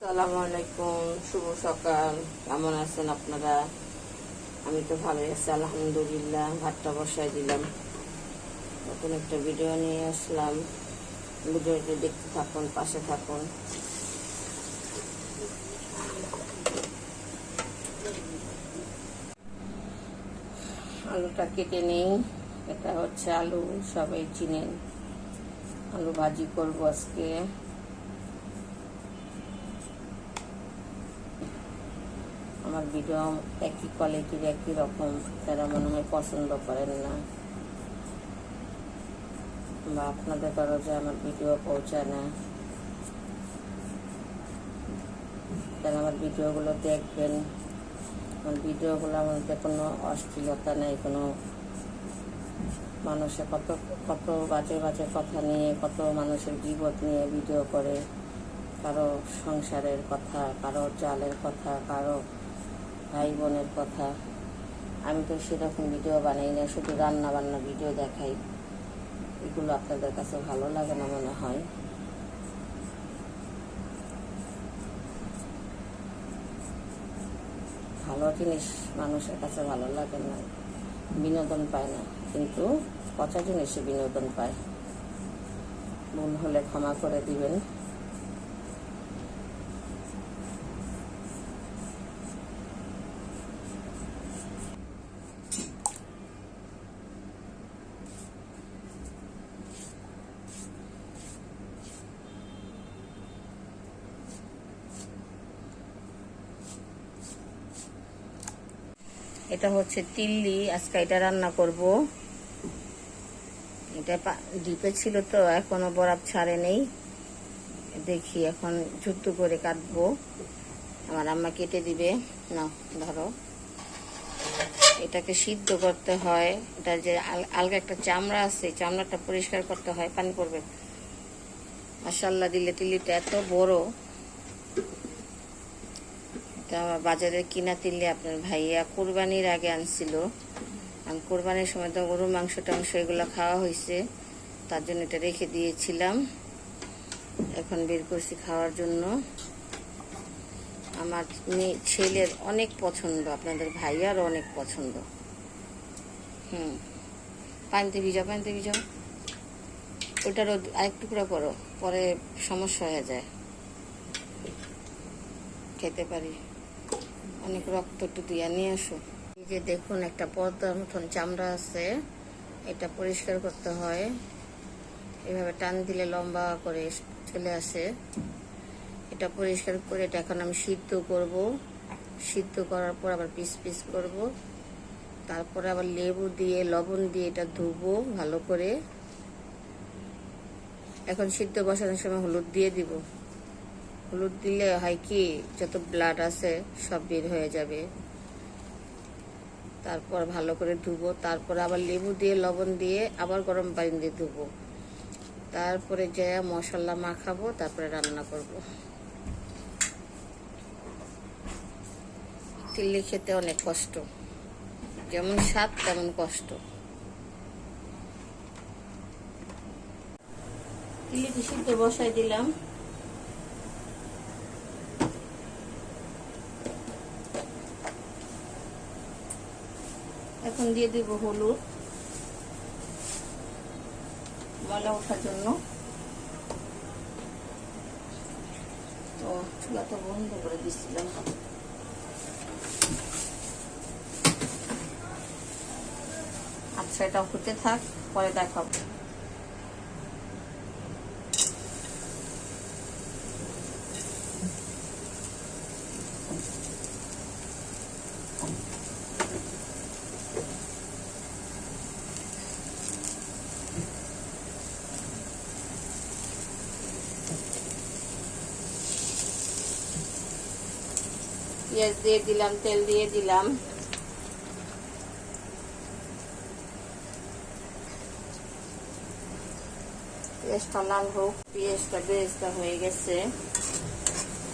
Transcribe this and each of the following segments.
আসসালামু আলাইকুম, শুভ সকাল। কেমন আছেন আপনারা? আমি তো ভালো আছি আলহামদুলিল্লাহ। ভাতটা বসাই দিলাম, নতুন একটা ভিডিও নিয়ে আসলাম। ভিডিওটি দেখতে থাকুন, পাশে থাকুন। আলুটা কেটে নেই। এটা হচ্ছে আলু, সবাই চিনেন। আলু ভাজি করবো আজকে। আমার ভিডিও একই কোয়ালিটির, একই রকম, তারা মনে হয় পছন্দ করেন না, বা আপনাদের দরজা আমার ভিডিও পৌঁছায় না। তারা আমার ভিডিওগুলো দেখবেন। আমার ভিডিওগুলোর মধ্যে কোনো অশ্লীলতা নেই, কোনো মানুষের কত কত বাজে বাজে কথা নিয়ে, কত মানুষের বিপদ নিয়ে ভিডিও করে। কারো সংসারের কথা, কারো জালের কথা, কারো ভাই বোনের কথা। আমি তো সেরকম ভিডিও বানাই না, শুধু রান্না বান্না ভিডিও দেখাই। এগুলো আপনাদের কাছে ভালো লাগে না মনে হয়। ভালো জিনিস মানুষের কাছে ভালো লাগে না, বিনোদন পায় না, কিন্তু পচা জিনিসে বিনোদন পায়। ভুল হলে ক্ষমা করে দিবেন। এটা হচ্ছে তিল্লি, আজকে এটা রান্না করব। এটা ডিপে ছিল তো, এখনো বরফ ছাড়ে নেই। দেখি এখন যুদ্ধ করে কাটবো। আমার আম্মা কেটে দিবে। না ধরো, এটাকে সিদ্ধ করতে হয়। এটা যে আলগা একটা চামড়া আছে, চামড়াটা পরিষ্কার করতে হয়, পানি পড়বে। মাশাআল্লাহ দিলে, তিল্লিটা এত বড়। বাজারে কিনা তিল্লি আপনার ভাইয়া কোরবানির আগে আনছিল। আমি কোরবানির সময় তো গরুর মাংস টাংস এগুলো খাওয়া হয়েছে, তার জন্য এটা রেখে দিয়েছিলাম। এখন বের করছি খাওয়ার জন্য। আমার ছেলের অনেক পছন্দ, আপনাদের ভাইয়ারও অনেক পছন্দ। পানিতে ভিজাও, পানিতে ভিজাও। ওটারও আরেক টুকরা করো, পরে সমস্যা হয়ে যায়, খেতে পারি। অনেক রক্ত একটু দিয়ে নিয়ে আসো। এই যে দেখুন, একটা পর্দার মতন চামড়া আছে, এটা পরিষ্কার করতে হয়। এভাবে টান দিলে লম্বা করে চলে আসে। এটা পরিষ্কার করে এটা এখন আমি সিদ্ধ করব। সিদ্ধ করার পর আবার পিস পিস করব। তারপরে আবার লেবু দিয়ে, লবণ দিয়ে এটা ধুবো ভালো করে। এখন সিদ্ধ বসানোর সময় হলুদ দিয়ে দিব। হলুদ দিলে হয় কি, যত ব্লাড আছে সব বের হয়ে যাবে। তারপর ভালো করে ধুবো। তারপর আবার লেবু দিয়ে, লবণ দিয়ে, আবার গরম পানি দিয়ে ধুবো। তারপরে যে মশলা মাখাবো, তারপরে রান্না করব। তিল্লি খেতে অনেক কষ্ট, যেমন স্বাদ তেমন কষ্ট। তিল্লিটি সিদ্ধ বসাই দিলাম। এখন দিয়ে দিব হলুদ, ময়লা ওঠার জন্য। তো চুলা তো বন্ধ করে দিচ্ছিলাম। আচ্ছা, এটা হতে থাক, পরে দেখাবো। পেঁয়াজ দিয়ে দিলাম, তেল দিয়ে দিলাম। পেঁয়াজটা লাল হোক। পেঁয়াজটা বেরেস্তা হয়ে গেছে।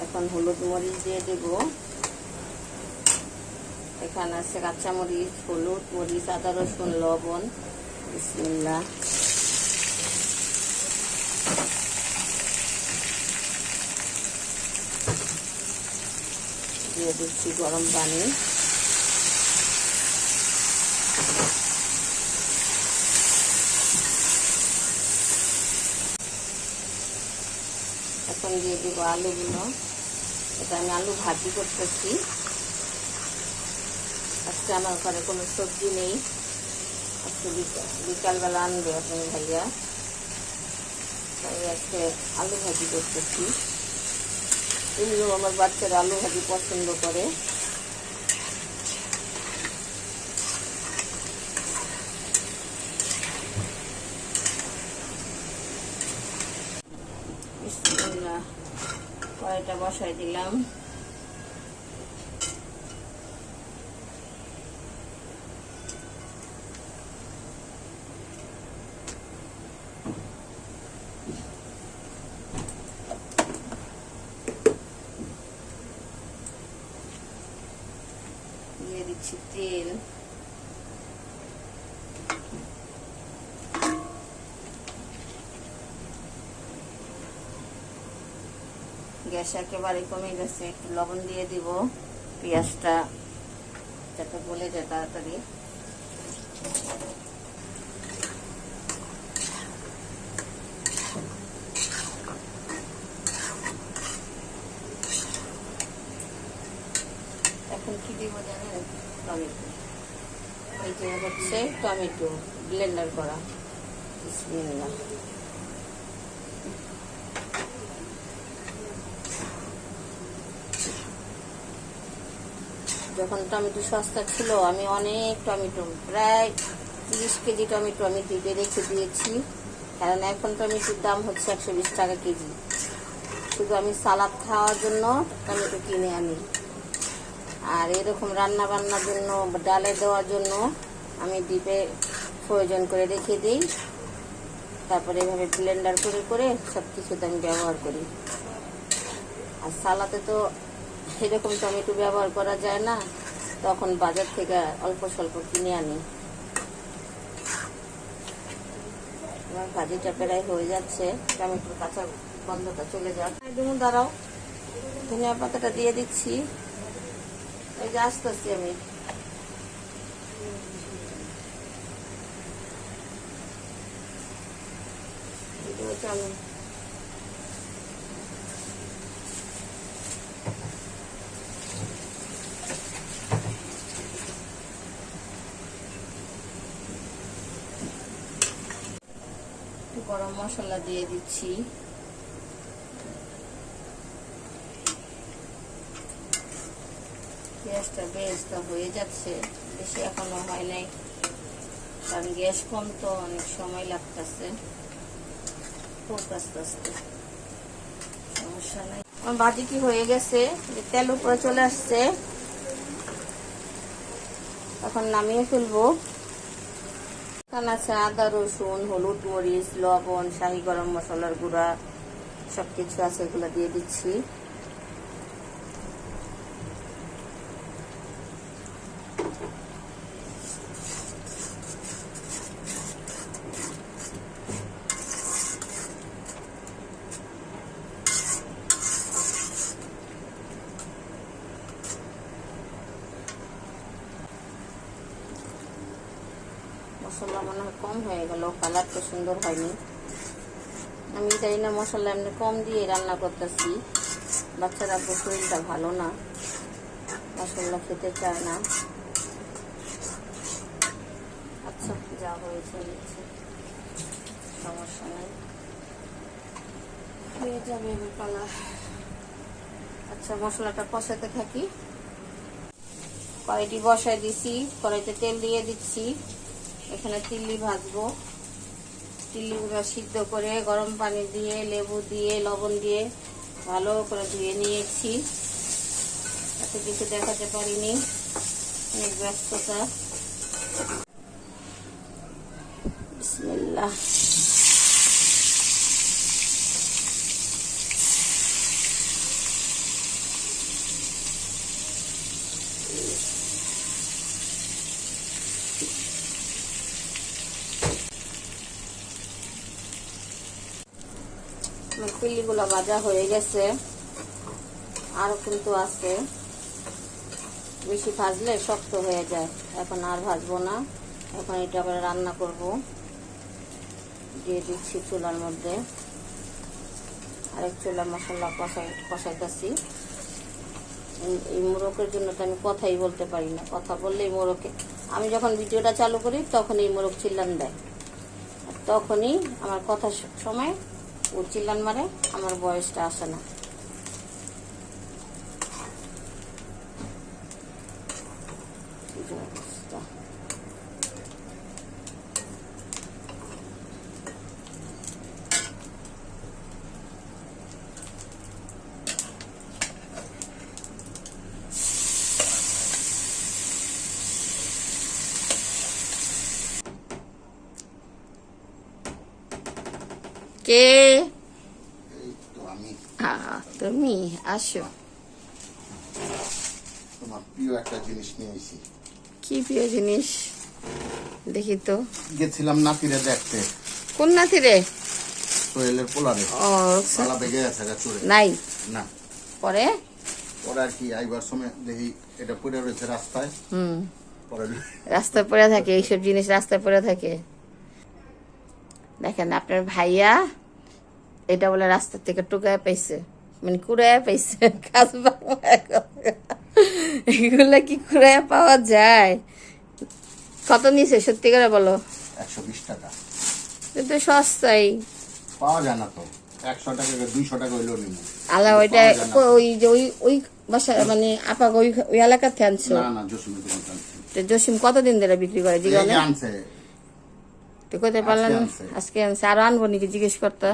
এখন হলুদ মরিচ দিয়ে দেব। এখানে আছে কাঁচা মরিচ, হলুদ মরিচ, আদা রসুন, লবণ। বিসমিল্লাহ। দিয়ে দিচ্ছি গরম পানি। এখন দিয়ে দিব আলুগুলো। এটা আমি আলু ভাজি করতেছি। আজকে আমার ঘরে কোনো সবজি নেই, আজকে বিকালবেলা আনবে আপনি ভাইয়া, তাই আজকে আলু ভাজি করতেছি। এমনিও আমার বাচ্চারা আলু ভাজি পছন্দ করে। কড়াইটা বসাই দিলাম। দিয়ে দিচ্ছি তেল। গ্যাস একেবারে কমে গেছে, একটু লবণ দিয়ে দিব পেঁয়াজটা যাতে গলে যায় তাড়াতাড়ি। এখন কি দিব জানেন? টমেটো। এই যে হচ্ছে টমেটো ব্লেন্ডার করা। বিসমিল্লাহ। যখন টমেটো সস্তা ছিল আমি অনেক টমেটো, প্রায় 30 কেজি টমেটো আমি ডিপে রেখে দিয়েছি, কারণ এখন টমেটোর দাম হচ্ছে 120 টাকা কেজি। শুধু আমি সালাদ খাওয়ার জন্য টমেটো কিনে আনি, আর এরকম রান্না বান্নার জন্য ডালে দেওয়ার জন্য আমি ডিপে প্রয়োজন করে রেখে দিই। তারপরে এভাবে ব্লেন্ডার করে করে সব কিছুতে আমি ব্যবহার করি। আর সালাদে তো এরকম টমেটো ব্যবহার করা যায় না, তখন বাজার থেকে অল্প স্বল্প কিনে আনি। আমার ভাজিটা প্রায় হয়ে যাচ্ছে, টমেটোর কাঁচা গন্ধটা চলে যাক। দাঁড়াও, ধনিয়া পাতাটা দিয়ে দিচ্ছি। এই যে আসতেছি আমি। চলো, গরম মশলা দিয়ে দিচ্ছি। পেঁয়াজটা বেরেস্তা হয়ে যাচ্ছে, বেশি এখনো হয় নাই, কারণ গ্যাস কম তো অনেক সময় লাগতেছে। খুব আস্তে আস্তে, সমস্যা নাই। আমার ভাজি কি হয়ে গেছে, তেল উপরে চলে আসছে, এখন নামিয়ে ফেলবো। এখানে আছে আদা, রসুন, হলুদ, মরিচ, লবণ, শাহি গরম মশলার গুঁড়া, সবকিছু আছে, এগুলো দিয়ে দিচ্ছি। মশলা মনে হয় কম হয়ে গেল, কালারটা সুন্দর হয়নি। আমি জানি না, মশলা এমনি কম দিয়ে রান্না করতেছি। বাচ্চারা শরীরটা ভালো না, মশলা খেতে চায় না। আচ্ছা, যা হয়েছে সমস্যা নেই, হয়ে যাবে কালার। আচ্ছা, মশলাটা কষাতে থাকি। কড়াইটি বসাই দিছি, কড়াইতে তেল দিয়ে দিচ্ছি। এখানে তিল্লি ভাজবো। তিল্লিগুলো সিদ্ধ করে গরম পানি দিয়ে, লেবু দিয়ে, লবণ দিয়ে ভালো করে ধুয়ে নিয়েছি। এত কিছু দেখাতে পারিনি, অনেক ব্যস্ততা। বিসমিল্লাহ। তিল্লিগুলো ভাজা হয়ে গেছে, আরো কিন্তু আছে। বেশি ভাজলে শক্ত হয়ে যায়। এখন আর ভাজবো না, এখন এটা আবার রান্না করব। দিয়ে দিচ্ছি চুলার মধ্যে, আরেক চুলা মশলা কষাইতেছি। এই মোরকের জন্য তো আমি কথাই বলতে পারি না, কথা বললেই মোরকে, আমি যখন ভিডিওটা চালু করি তখন এই মোরগ চিল্লান দেয়, আর তখনই আমার কথার সময় ও চিল্লান মারে, আমার বয়সটা আসে না। কে? তুমি আসো। তোমার প্রিয় একটা জিনিস নিয়ে এসেছি। কি প্রিয় জিনিস? দেখি তো। গেছিলাম নাতিরে দেখতে। কোন নাতিরে? সোহেলের পোলারে। ও সালা বেগে আছে চুরে নাই না। পরে ওরা আর কি আইবার সময় দেখি এটা পড়ে রয়েছে রাস্তায়। পরে রাস্তায় পড়ে থাকে, এইসব জিনিস রাস্তায় পড়ে থাকে। দেখেন আপনার ভাইয়া এটা বলে রাস্তা থেকে টুকায় পাইছে, মানে কুড়ায় পাইছে। কাজ এগুলা কি কুড়ায় পাওয়া যায়? কত নিছে সত্যি করে বলো? 120 টাকা। কিন্তু সস্তাই পাওয়া যায় না তো। 100 টাকা 200 টাকা হইলো নিমু। আলা ওইটা ওই যে ওই বাসা মানে আপা ওই এলাকাতে আনছো? না না, জসিমের দোকান আনছি। তো জসিম কতদিন ধরে বিক্রি করে জিজ্ঞাসা? এই আনছে। তো কইতে পারলেন আজকে আনছে, আরো আনবো নাকি জিজ্ঞেস করতে?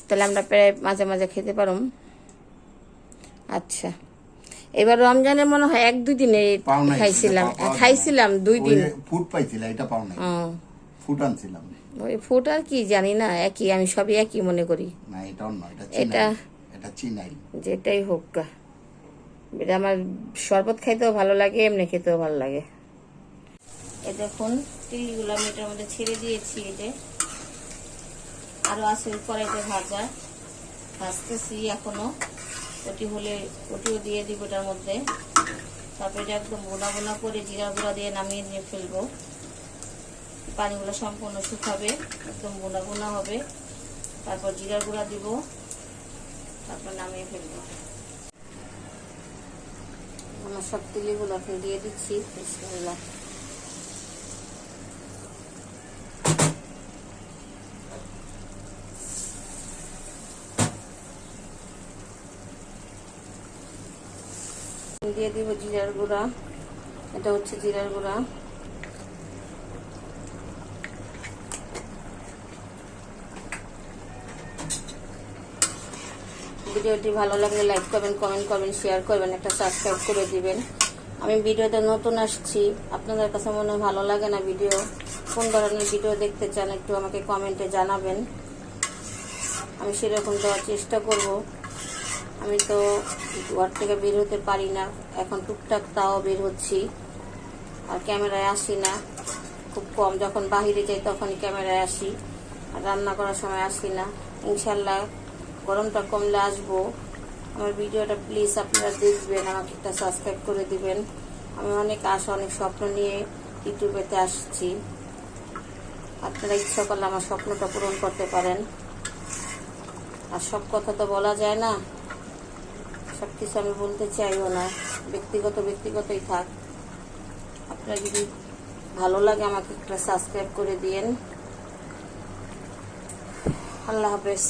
তাহলে আমরা প্রায় মাঝে মাঝে খেতে পারুম। আচ্ছা, এবার রমজানের মনে হয় 1-2 দিনে খাইছিলাম 2 দিন। ফুড পাইছিলা, এটা পাও নাই। ফুড আনছিলাম। ওই ফুড আর কি জানি না, একই, আমি সবই একই মনে করি। না এটাও না, এটা চিনাই। যেটাই হোক গা, এটা আমার শরবত খাইতেও ভালো লাগে, এমনি খেতেও ভালো লাগে। এই দেখুন তিলগুলো আমি এটার মধ্যে ছেড়ে দিয়েছি। এই যে আরো আছে কড়াইতে ভাজতেছি এখনো। ওটি হলে ওটিও দিয়ে দিব এটার মধ্যে। তারপরে এটা একদম বোনা বোনা করে জিরা গুঁড়া দিয়ে নামিয়ে নিয়ে ফেলবো। পানিগুলো সম্পূর্ণ শুকাবে, একদম বোনা বোনা হবে। তারপর জিরা গুঁড়া দিব, তারপর নামিয়ে ফেলবো। আমার সব তিলগুলো এখন দিয়ে দিচ্ছি। বিসমিল্লাহ। দিয়ে দিব জিরার গুঁড়া, এটা হচ্ছে জিরার গুঁড়া। ভিডিওটি ভালো লাগলে লাইক করবেন, কমেন্ট করবেন, শেয়ার করবেন, একটা সাবস্ক্রাইব করে দিবেন। আমি ভিডিওতে নতুন আসছি, আপনাদের কাছে মনে হয় ভালো লাগে না ভিডিও, কোন ধরনের ভিডিও দেখতে চান একটু আমাকে কমেন্টে জানাবেন, আমি সেরকম দেওয়ার চেষ্টা করব। আমি তো ঘর থেকে বের হতে পারি না এখন, টুকটাক তাও বের হচ্ছি, আর ক্যামেরায় আসি না, খুব কম। যখন বাহিরে যাই তখনই ক্যামেরায় আসি, আর রান্না করার সময় আসি না। ইনশাল্লাহ গরমটা কমলে আসবো। আমার ভিডিওটা প্লিজ আপনারা দেখবেন, আমাকে একটা সাবস্ক্রাইব করে দিবেন। আমি অনেক আশা, অনেক স্বপ্ন নিয়ে ইউটিউবেতে আসছি। আপনারা ইচ্ছা করলে আমার স্বপ্নটা পূরণ করতে পারেন। আর সব কথা তো বলা যায় না, সব কিছু আমি বলতে চাইও না, ব্যক্তিগতই থাক। আপনারা যদি ভালো লাগে আমাকে একটা সাবস্ক্রাইব করে দিয়েন। আল্লাহ হাফেজ।